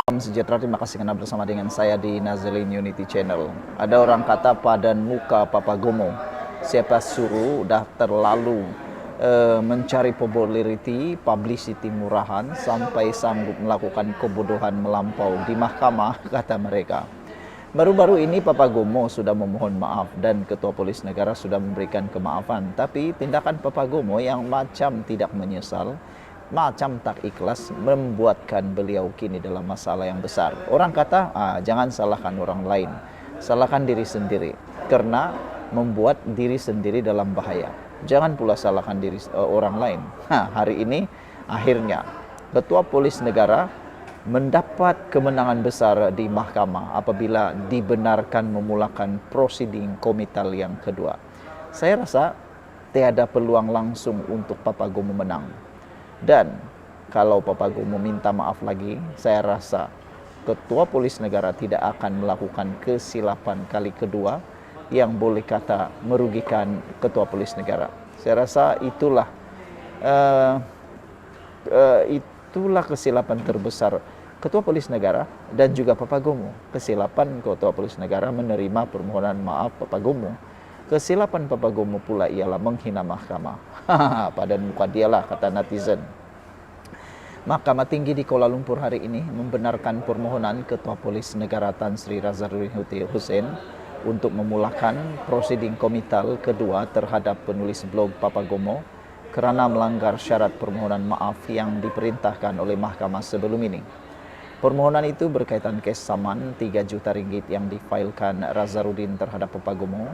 Salam sejahtera, terima kasih karena bersama dengan saya di Nazilin Unity Channel. Ada orang kata padan muka Papa Gomo, siapa suruh dah terlalu mencari populariti, publicity murahan sampai sanggup melakukan kebodohan melampau di mahkamah, kata mereka. Baru-baru ini Papa Gomo sudah memohon maaf dan Ketua Polis Negara sudah memberikan kemaafan. Tapi tindakan Papa Gomo yang macam tidak menyesal, macam tak ikhlas membuatkan beliau kini dalam masalah yang besar. Orang kata, jangan salahkan orang lain, salahkan diri sendiri, karena membuat diri sendiri dalam bahaya. Jangan pula salahkan diri orang lain. Hari ini akhirnya Ketua Polis Negara mendapat kemenangan besar di mahkamah apabila dibenarkan memulakan prosiding komital yang kedua. Saya rasa tiada peluang langsung untuk Papa Gomo menang. Dan kalau Papa Gomo minta maaf lagi, saya rasa Ketua Polis Negara tidak akan melakukan kesilapan kali kedua yang boleh kata merugikan Ketua Polis Negara. Saya rasa itulah kesilapan terbesar Ketua Polis Negara dan juga Papa Gomo. Kesilapan Ketua Polis Negara menerima permohonan maaf Papa Gomo. Kesilapan Papa Gomo pula ialah menghina mahkamah. Padan muka dialah, kata netizen. Mahkamah Tinggi di Kuala Lumpur hari ini membenarkan permohonan Ketua Polis Negara Tan Sri Razaruddin Hussein untuk memulakan prosiding komital kedua terhadap penulis blog Papa Gomo kerana melanggar syarat permohonan maaf yang diperintahkan oleh mahkamah sebelum ini. Permohonan itu berkaitan kes saman 3 juta ringgit yang difailkan Razaruddin terhadap Papa Gomo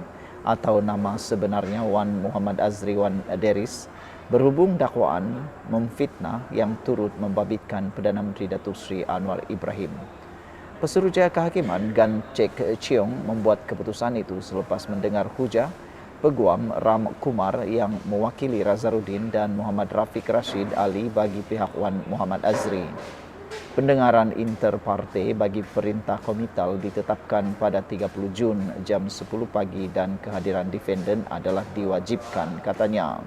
atau nama sebenarnya Wan Muhammad Azri Wan Deris berhubung dakwaan memfitnah yang turut membabitkan Perdana Menteri Datuk Seri Anwar Ibrahim. Pesuruhjaya Kehakiman Gan Chek Chiong membuat keputusan itu selepas mendengar hujah Peguam Ram Kumar yang mewakili Razaruddin dan Muhammad Rafiq Rashid Ali bagi pihak Wan Muhammad Azri. Pendengaran interparti bagi perintah komital ditetapkan pada 30 Jun jam 10 pagi dan kehadiran defendant adalah diwajibkan, katanya.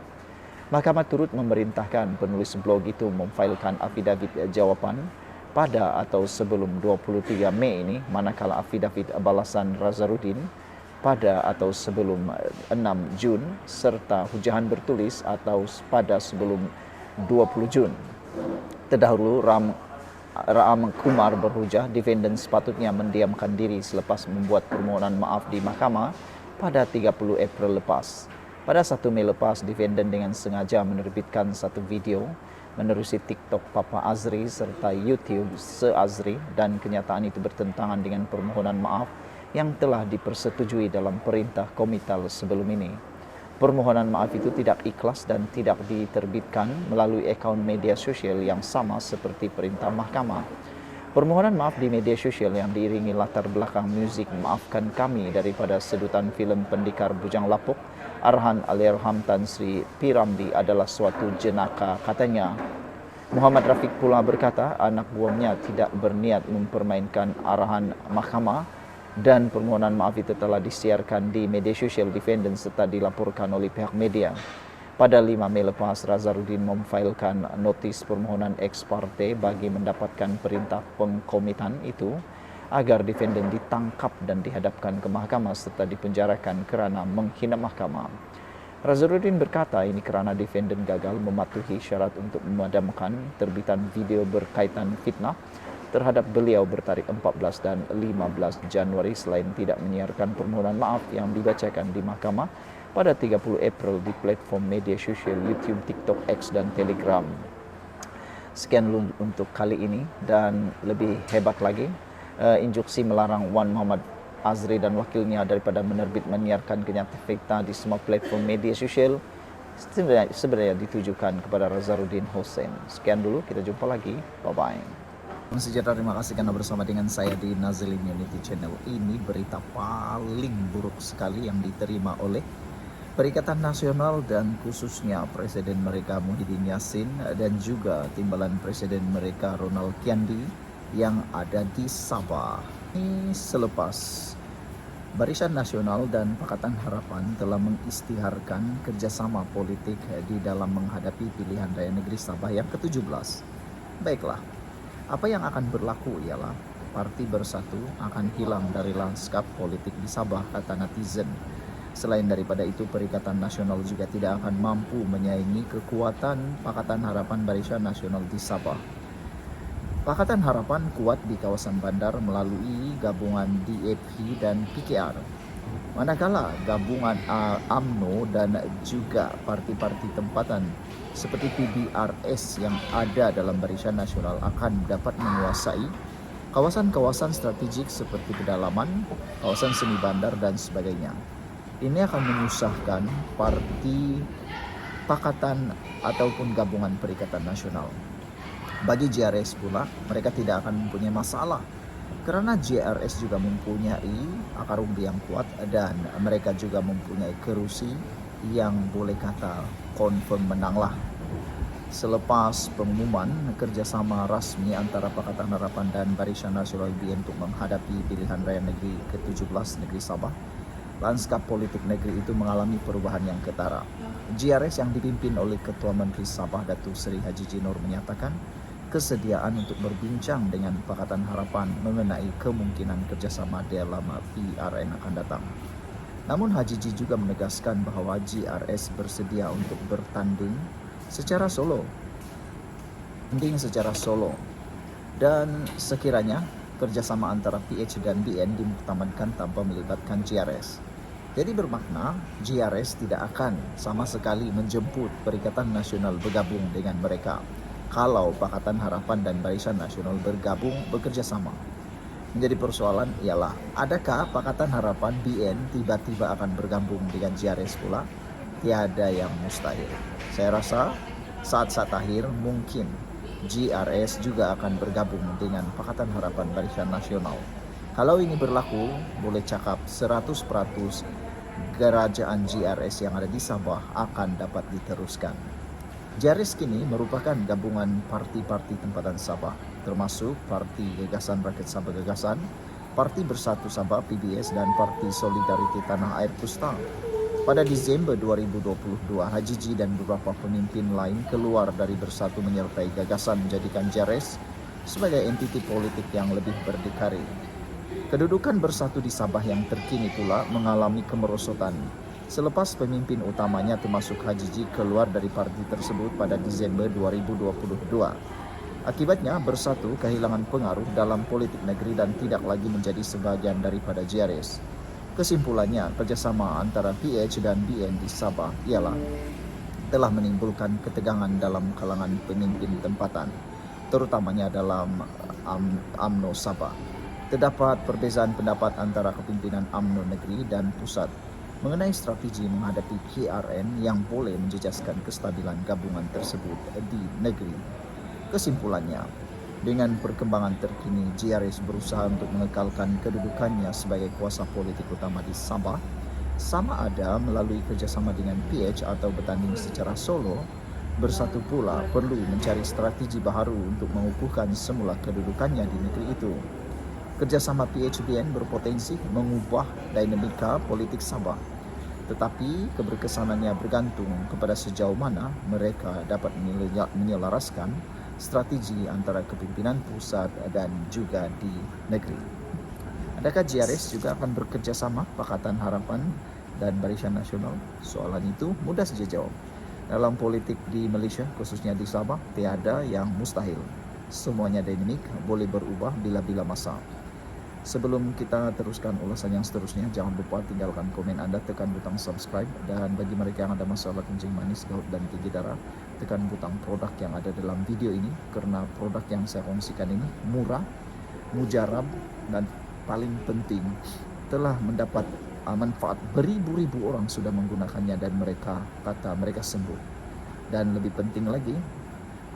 Mahkamah turut memerintahkan penulis blog itu memfailkan afidavit jawapan pada atau sebelum 23 Mei ini, manakala afidavit balasan Razaruddin pada atau sebelum 6 Jun serta hujahan bertulis atau pada sebelum 20 Jun. Terdahulu Ram Kumar berhujah defendant sepatutnya mendiamkan diri selepas membuat permohonan maaf di mahkamah pada 30 April lepas. Pada 1 Mei lepas, defendant dengan sengaja menerbitkan satu video menerusi TikTok Papa Azri serta YouTube Se-Azri dan kenyataan itu bertentangan dengan permohonan maaf yang telah dipersetujui dalam perintah komital sebelum ini. Permohonan maaf itu tidak ikhlas dan tidak diterbitkan melalui akaun media sosial yang sama seperti perintah mahkamah. Permohonan maaf di media sosial yang diiringi latar belakang muzik Maafkan Kami daripada sedutan filem Pendekar Bujang Lapuk Arhan Allahyarham Tan Sri P. Ramlee adalah suatu jenaka, katanya. Muhammad Rafiq pula berkata anak buahnya tidak berniat mempermainkan arahan mahkamah dan permohonan maaf itu telah disiarkan di media sosial defendant serta dilaporkan oleh pihak media. Pada 5 Mei lepas, Razaruddin memfailkan notis permohonan ex parte bagi mendapatkan perintah pengkomitan itu agar defendant ditangkap dan dihadapkan ke mahkamah serta dipenjarakan kerana menghina mahkamah. Razaruddin berkata ini kerana defendant gagal mematuhi syarat untuk memadamkan terbitan video berkaitan fitnah terhadap beliau bertarikh 14 dan 15 Januari selain tidak menyiarkan permohonan maaf yang dibacakan di mahkamah pada 30 April di platform media sosial YouTube, TikTok, X dan Telegram. Sekian dulu untuk kali ini dan lebih hebat lagi, instruksi melarang Wan Muhammad Azri dan wakilnya daripada menyiarkan kenyataan fakta di semua platform media sosial sebenarnya ditujukan kepada Razaruddin Hussein. Sekian dulu, kita jumpa lagi. Bye-bye. Sejahtera, terima kasih karena bersama dengan saya di Nazilin Unity Channel. Ini berita paling buruk sekali yang diterima oleh Perikatan Nasional dan khususnya Presiden mereka Muhyiddin Yassin dan juga timbalan Presiden mereka Ronald Kiandi yang ada di Sabah. Ini selepas Barisan Nasional dan Pakatan Harapan telah mengisytiharkan kerjasama politik di dalam menghadapi pilihan raya negeri Sabah yang ke-17. Baiklah. Apa yang akan berlaku ialah Parti Bersatu akan hilang dari lanskap politik di Sabah, kata netizen. Selain daripada itu, Perikatan Nasional juga tidak akan mampu menyaingi kekuatan Pakatan Harapan Barisan Nasional di Sabah. Pakatan Harapan kuat di kawasan bandar melalui gabungan DAP dan PKR. Manakala gabungan UMNO dan juga parti-parti tempatan seperti PBRS yang ada dalam Barisan Nasional akan dapat menguasai kawasan-kawasan strategik seperti pedalaman, kawasan semi bandar dan sebagainya. Ini akan menyusahkan parti pakatan ataupun gabungan Perikatan Nasional. Bagi JRS pula, mereka tidak akan mempunyai masalah karena JRS juga mempunyai akar umbi yang kuat dan mereka juga mempunyai kerusi yang boleh kata confirm menanglah. Selepas pengumuman kerjasama rasmi antara Pakatan Harapan dan Barisan Nasional BN untuk menghadapi pilihan raya negeri ke-17 negeri Sabah, lanskap politik negeri itu mengalami perubahan yang ketara. JRS yang dipimpin oleh Ketua Menteri Sabah Datuk Seri Haji G. Nur menyatakan kesediaan untuk berbincang dengan Pakatan Harapan mengenai kemungkinan kerjasama dalam PRN akan datang. Namun Haji G juga menegaskan bahawa JRS bersedia untuk bertanding secara solo. Dan sekiranya kerjasama antara PH dan BN dimuktamadkan tanpa melibatkan JRS. Jadi bermakna JRS tidak akan sama sekali menjemput Perikatan Nasional bergabung dengan mereka kalau Pakatan Harapan dan Barisan Nasional bergabung bekerjasama. Menjadi persoalan ialah, adakah Pakatan Harapan BN tiba-tiba akan bergabung dengan JRS pula? Tiada yang mustahil. Saya rasa saat-saat akhir mungkin JRS juga akan bergabung dengan Pakatan Harapan Barisan Nasional. Kalau ini berlaku, boleh cakap 100% kerajaan JRS yang ada di Sabah akan dapat diteruskan. JRS kini merupakan gabungan parti-parti tempatan Sabah, termasuk Parti Gagasan Rakyat Sabah Gagasan, Parti Bersatu Sabah PBS dan Parti Solidariti Tanah Air Pusta. Pada Disember 2022, Haji G dan beberapa pemimpin lain keluar dari Bersatu menyertai Gagasan menjadikan JRS sebagai entiti politik yang lebih berdikari. Kedudukan Bersatu di Sabah yang terkini pula mengalami kemerosotan selepas pemimpin utamanya termasuk Haji G keluar dari parti tersebut pada Disember 2022. Akibatnya Bersatu kehilangan pengaruh dalam politik negeri dan tidak lagi menjadi sebahagian daripada JRS. Kesimpulannya, kerjasama antara PH dan BN di Sabah ialah telah menimbulkan ketegangan dalam kalangan pemimpin tempatan, terutamanya dalam UMNO Sabah. Terdapat perbezaan pendapat antara kepimpinan UMNO negeri dan pusat mengenai strategi menghadapi PRN yang boleh menjejaskan kestabilan gabungan tersebut di negeri. Kesimpulannya, dengan perkembangan terkini, JRS berusaha untuk mengekalkan kedudukannya sebagai kuasa politik utama di Sabah, sama ada melalui kerjasama dengan PH atau bertanding secara solo. Bersatu pula perlu mencari strategi baru untuk mengukuhkan semula kedudukannya di negeri itu. Kerjasama PHBN berpotensi mengubah dinamika politik Sabah, tetapi keberkesanannya bergantung kepada sejauh mana mereka dapat menyelaraskan strategi antara kepimpinan pusat dan juga di negeri. Adakah JRS juga akan bekerjasama Pakatan Harapan dan Barisan Nasional? Soalan itu mudah saja jawab. Dalam politik di Malaysia, khususnya di Sabah, tiada yang mustahil. Semuanya dinamik, boleh berubah bila-bila masa. Sebelum kita teruskan ulasan yang seterusnya, jangan lupa tinggalkan komen anda, tekan butang subscribe, dan bagi mereka yang ada masalah kencing manis, gout dan tinggi darah, tekan butang produk yang ada dalam video ini, karena produk yang saya kongsikan ini murah, mujarab, dan paling penting telah mendapat manfaat. Beribu-ribu orang sudah menggunakannya dan mereka kata mereka sembuh. Dan lebih penting lagi,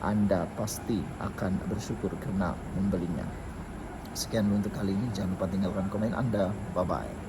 anda pasti akan bersyukur karena membelinya. Sekian untuk kali ini, jangan lupa tinggalkan komen anda. Bye-bye.